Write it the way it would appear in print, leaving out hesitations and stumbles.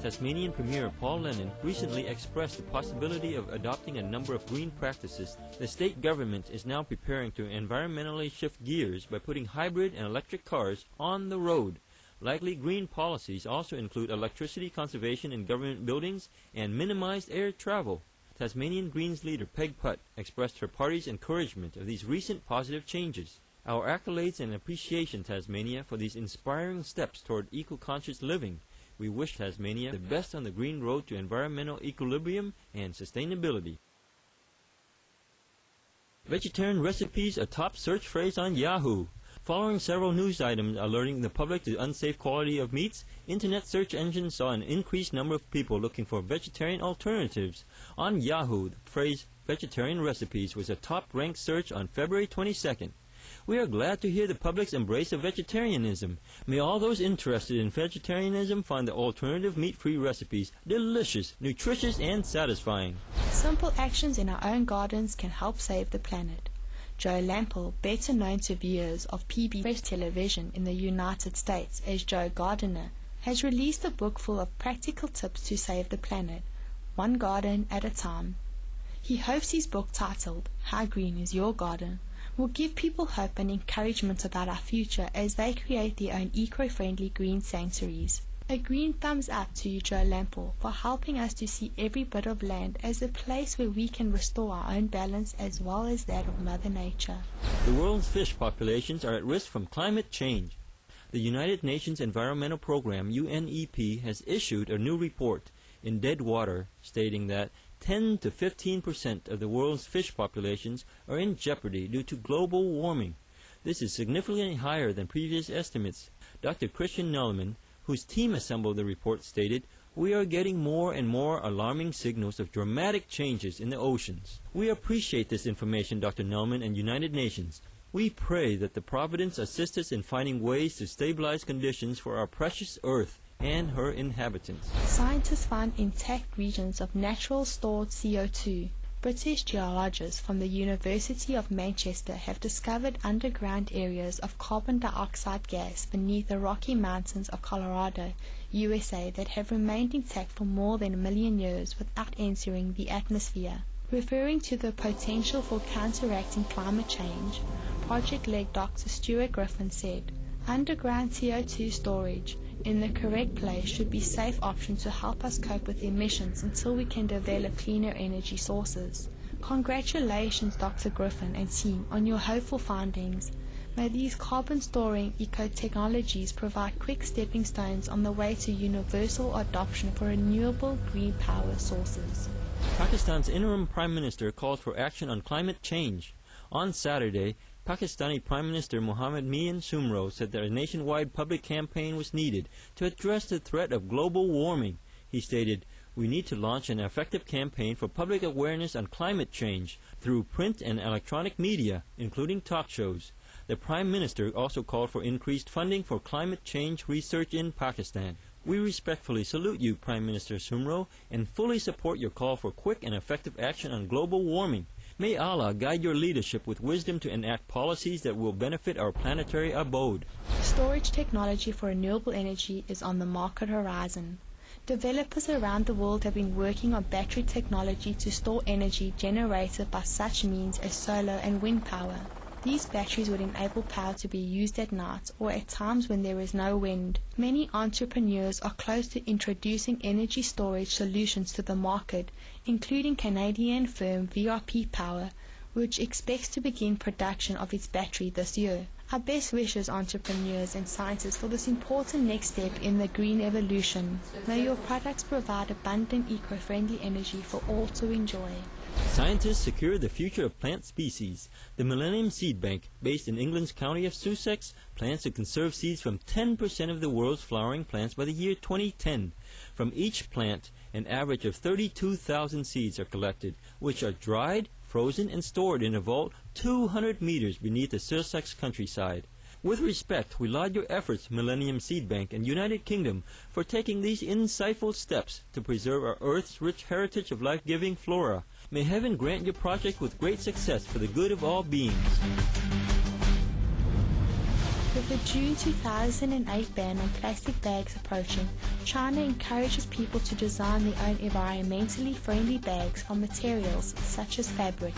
Tasmanian Premier Paul Lennon recently expressed the possibility of adopting a number of green practices. The state government is now preparing to environmentally shift gears by putting hybrid and electric cars on the road. Likely green policies also include electricity conservation in government buildings and minimized air travel. Tasmanian Greens leader Peg Putt expressed her party's encouragement of these recent positive changes. Our accolades and appreciation, Tasmania, for these inspiring steps toward eco-conscious living. We wish Tasmania the best on the green road to environmental equilibrium and sustainability. Vegetarian recipes, a top search phrase on Yahoo. Following several news items alerting the public to unsafe quality of meats, internet search engines saw an increased number of people looking for vegetarian alternatives. On Yahoo, the phrase vegetarian recipes was a top-ranked search on February 22nd. We are glad to hear the public's embrace of vegetarianism. May all those interested in vegetarianism find the alternative meat-free recipes delicious, nutritious, and satisfying. Simple actions in our own gardens can help save the planet. Joe Lampel, better known to viewers of PBS television in the United States as Joe Gardener, has released a book full of practical tips to save the planet, one garden at a time. He hopes his book titled, How Green Is Your Garden, will give people hope and encouragement about our future as they create their own eco-friendly green sanctuaries. A green thumbs up to you, Joe Lampel, for helping us to see every bit of land as a place where we can restore our own balance as well as that of Mother Nature. The world's fish populations are at risk from climate change. The United Nations Environmental Program, UNEP, has issued a new report in Dead Water stating that 10 to 15% of the world's fish populations are in jeopardy due to global warming. This is significantly higher than previous estimates. Dr. Christian Nellman, whose team assembled the report, stated, "We are getting more and more alarming signals of dramatic changes in the oceans." We appreciate this information, Dr. Nellman and United Nations. We pray that the Providence assist us in finding ways to stabilize conditions for our precious Earth and her inhabitants. Scientists found intact regions of natural stored CO2. British geologists from the University of Manchester have discovered underground areas of carbon dioxide gas beneath the Rocky Mountains of Colorado, USA, that have remained intact for more than 1 million years without entering the atmosphere. Referring to the potential for counteracting climate change, project-led Dr. Stuart Griffin said, "Underground CO2 storage in the correct place should be a safe option to help us cope with emissions until we can develop cleaner energy sources." Congratulations, Dr. Griffin and team, on your hopeful findings. May these carbon-storing eco-technologies provide quick stepping stones on the way to universal adoption for renewable green power sources. Pakistan's interim Prime Minister called for action on climate change. On Saturday, Pakistani Prime Minister Mohammed Mian Sumro said that a nationwide public campaign was needed to address the threat of global warming. He stated, "We need to launch an effective campaign for public awareness on climate change through print and electronic media, including talk shows." The Prime Minister also called for increased funding for climate change research in Pakistan. "We respectfully salute you, Prime Minister Sumro, and fully support your call for quick and effective action on global warming. May Allah guide your leadership with wisdom to enact policies that will benefit our planetary abode." Storage technology for renewable energy is on the market horizon. Developers around the world have been working on battery technology to store energy generated by such means as solar and wind power. These batteries would enable power to be used at night or at times when there is no wind. Many entrepreneurs are close to introducing energy storage solutions to the market, including Canadian firm VRP Power, which expects to begin production of its battery this year. Our best wishes, entrepreneurs and scientists, for this important next step in the green evolution. May your products provide abundant eco-friendly energy for all to enjoy. Scientists secure the future of plant species. The Millennium Seed Bank, based in England's county of Sussex, plans to conserve seeds from 10% of the world's flowering plants by the year 2010. From each plant, an average of 32,000 seeds are collected, which are dried, frozen, and stored in a vault 200 meters beneath the Sussex countryside. With respect, we laud your efforts, Millennium Seed Bank and United Kingdom, for taking these insightful steps to preserve our Earth's rich heritage of life-giving flora. May heaven grant your project with great success for the good of all beings. With the June 2008 ban on plastic bags approaching, China encourages people to design their own environmentally friendly bags from materials such as fabric.